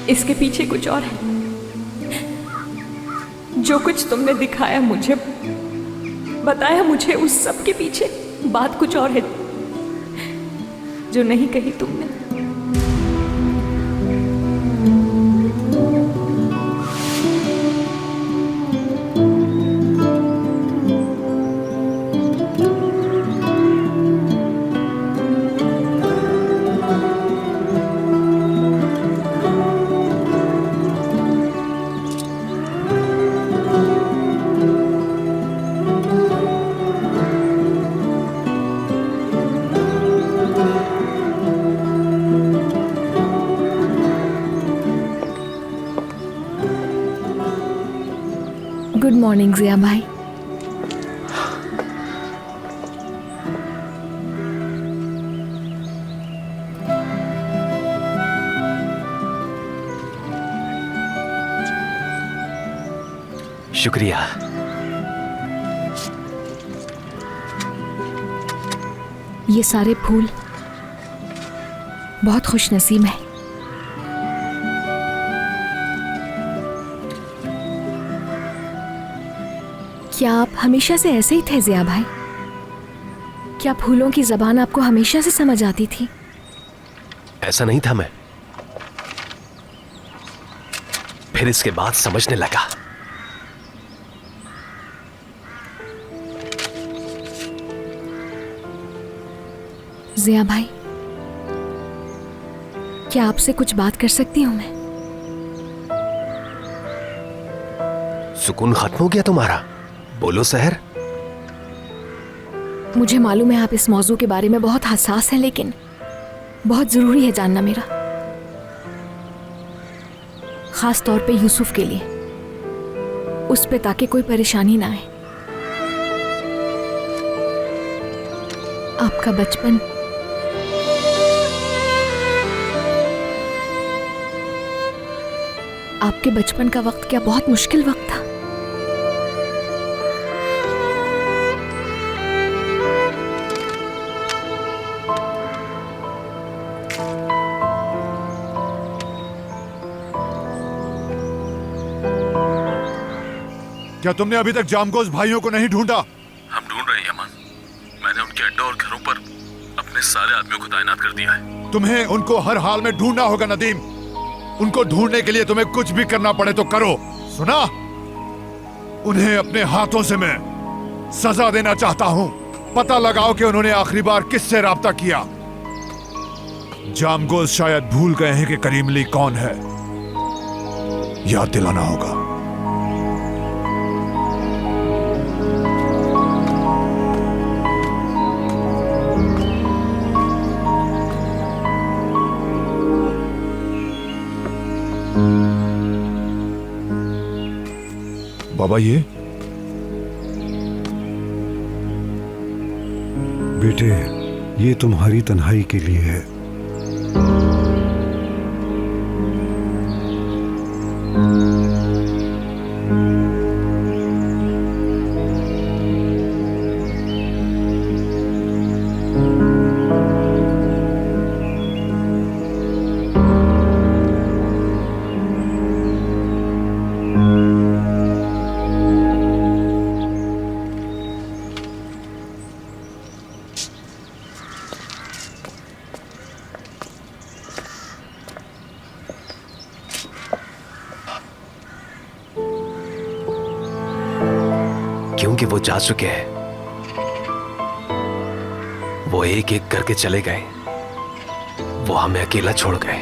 इसके पीछे कुछ और है। जो कुछ तुमने दिखाया मुझे, बताया मुझे, उस सब के पीछे बात कुछ और है जो नहीं कही तुमने। गुड मॉर्निंग जिया भाई। शुक्रिया। ये सारे फूल बहुत खुशनसीब है। क्या आप हमेशा से ऐसे ही थे जिया भाई? क्या फूलों की जबान आपको हमेशा से समझ आती थी? ऐसा नहीं था मैं, फिर इसके बाद समझने लगा। जिया भाई, क्या आपसे कुछ बात कर सकती हूं मैं? सुकून खत्म हो गया तुम्हारा? बोलो सहर। मुझे मालूम है आप इस मौजू के बारे में बहुत हसास हैं, लेकिन बहुत जरूरी है जानना मेरा, खास तौर पे यूसुफ के लिए, उस पे ताकि कोई परेशानी ना आए। आपका बचपन आपके बचपन का वक्त क्या बहुत मुश्किल वक्त था? क्या तुमने अभी तक जामगोज भाइयों को नहीं ढूंढा? हम ढूंढ रहे हैं यमन। मैंने उनके अड्डों और घरों पर अपने सारे आदमियों को तैनात कर दिया है। तुम्हें उनको हर हाल में ढूंढना होगा नदीम। उनको ढूंढने के लिए तुम्हें कुछ भी करना पड़े तो करो। सुना? उन्हें अपने हाथों से मैं सजा देना चाहता हूं। पता लगाओ कि उन्होंने आखिरी बार किससे राब्ता किया। जामगोज शायद भूल गए हैं कि करीम अली कौन है। याद दिलाना होगा। बाबा, बेटे, ये तुम्हारी तन्हाई के लिए है। क्योंकि वो जा चुके हैं। वो एक एक करके चले गए। वो हमें अकेला छोड़ गए।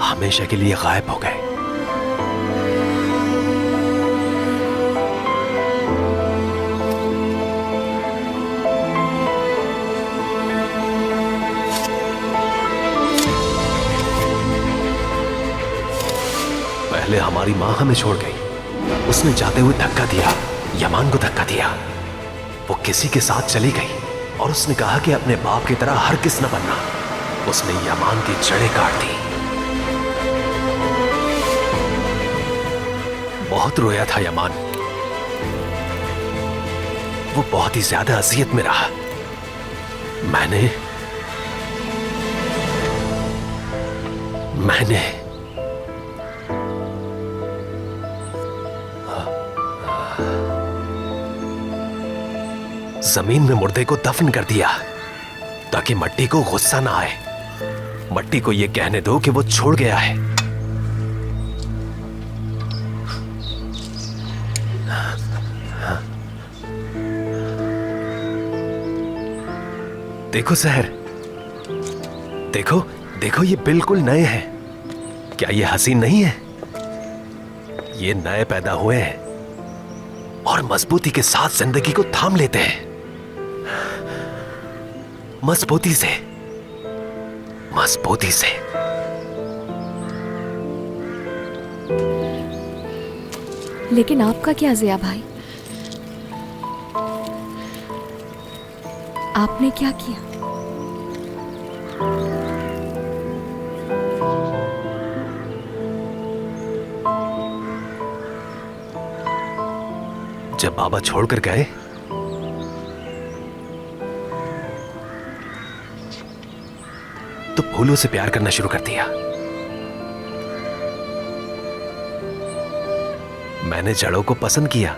हमेशा के लिए गायब हो गए। पहले हमारी मां हमें छोड़ गई। उसने जाते हुए धक्का दिया, यमान को धक्का दिया। वो किसी के साथ चली गई और उसने कहा कि अपने बाप की तरह हरगिज़ न बनना। उसने यमान की जड़ें काट दी। बहुत रोया था यमान। वो बहुत ही ज्यादा अजियत में रहा। मैंने जमीन में मुर्दे को दफन कर दिया ताकि मट्टी को गुस्सा ना आए। मट्टी को यह कहने दो कि वो छोड़ गया है। देखो सहर, देखो देखो, ये बिल्कुल नए हैं। क्या ये हसीन नहीं है? ये नए पैदा हुए हैं और मजबूती के साथ जिंदगी को थाम लेते हैं। मजबूती से, मजबूती से। लेकिन आपका क्या जिया भाई? आपने क्या किया? जब बाबा छोड़कर गए तो फूलों से प्यार करना शुरू कर दिया। मैंने जड़ों को पसंद किया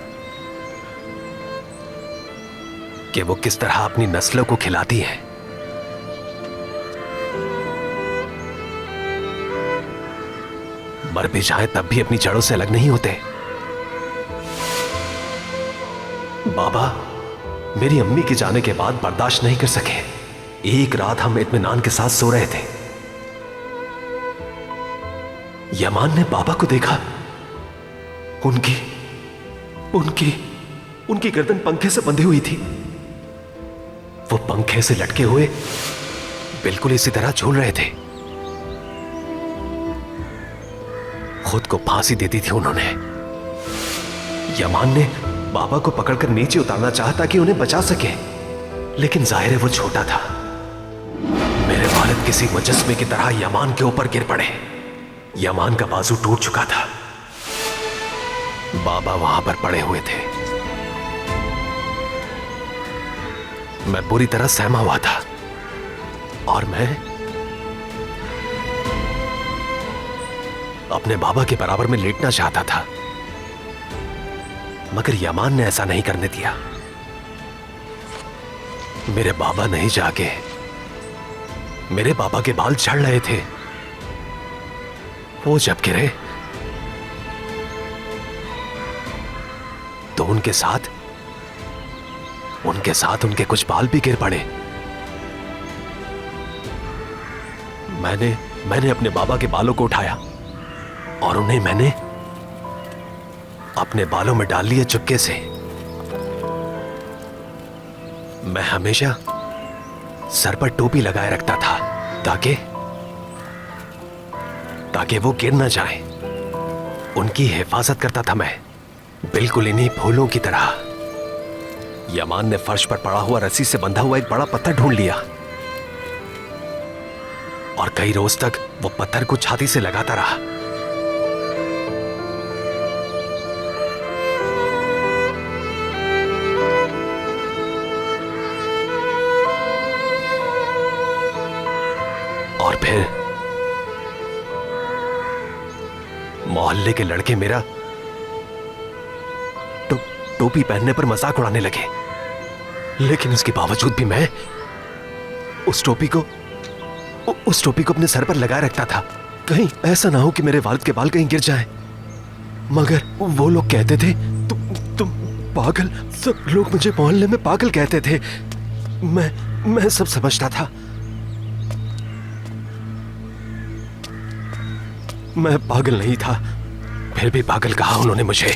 कि वो किस तरह अपनी नस्लों को खिलाती है। मर भी जाए तब भी अपनी जड़ों से अलग नहीं होते। बाबा मेरी अम्मी के जाने के बाद बर्दाश्त नहीं कर सके। एक रात हम इत्मीनान के साथ सो रहे थे। यमान ने बाबा को देखा। उनकी उनकी उनकी गर्दन पंखे से बंधी हुई थी। वो पंखे से लटके हुए बिल्कुल इसी तरह झूल रहे थे। खुद को फांसी दे दी थी उन्होंने। यमान ने बाबा को पकड़कर नीचे उतारना चाहा ताकि उन्हें बचा सके, लेकिन जाहिर है वो छोटा था। मेरे वालिद किसी मुजस्मे की तरह यमान के ऊपर गिर पड़े। यमान का बाजू टूट चुका था। बाबा वहां पर पड़े हुए थे। मैं पूरी तरह सहमा हुआ था और मैं अपने बाबा के बराबर में लेटना चाहता था, मगर यमान ने ऐसा नहीं करने दिया। मेरे बाबा नहीं जागे। मेरे बाबा के बाल झड़ रहे थे। वो जब गिरे तो उनके साथ उनके कुछ बाल भी गिर पड़े। मैंने अपने बाबा के बालों को उठाया और उन्हें मैंने अपने बालों में डाल लिया चुपके से। मैं हमेशा सर पर टोपी लगाए रखता था ताकि वो गिर ना जाए। उनकी हिफाजत करता था मैं, बिल्कुल इन्हीं फूलों की तरह। यमान ने फर्श पर पड़ा हुआ रस्सी से बंधा हुआ एक बड़ा पत्थर ढूंढ लिया और कई रोज तक वो पत्थर को छाती से लगाता रहा। और फिर मोहल्ले के लड़के मेरा टोपी पहनने पर मजाक उड़ाने लगे, लेकिन उसके बावजूद भी मैं उस टोपी को अपने सर पर लगाए रखता था। कहीं ऐसा ना हो कि मेरे वालिद के बाल कहीं गिर जाएं। मगर वो लोग कहते थे तुम पागल। सब लोग मुझे मोहल्ले में पागल कहते थे। मैं सब समझता था। मैं पागल नहीं था, फिर भी पागल कहा उन्होंने मुझे।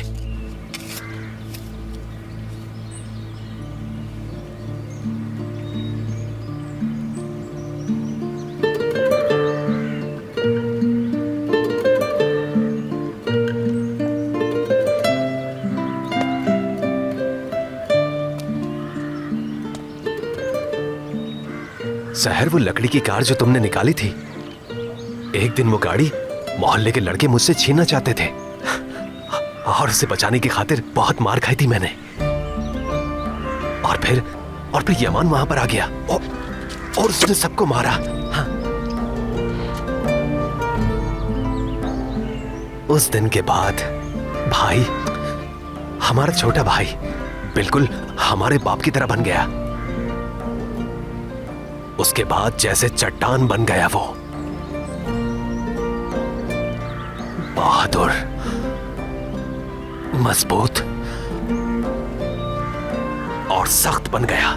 शहर वो लकड़ी की कार जो तुमने निकाली थी, एक दिन वो गाड़ी मोहल्ले के लड़के मुझसे छीनना चाहते थे और उसे बचाने की खातिर बहुत मार खाई थी मैंने। और फिर यमान वहां पर आ गया और उसने सबको मारा। हाँ। उस दिन के बाद भाई, हमारा छोटा भाई बिल्कुल हमारे बाप की तरह बन गया। उसके बाद जैसे चट्टान बन गया वो, बहादुर, मजबूत और सख्त बन गया।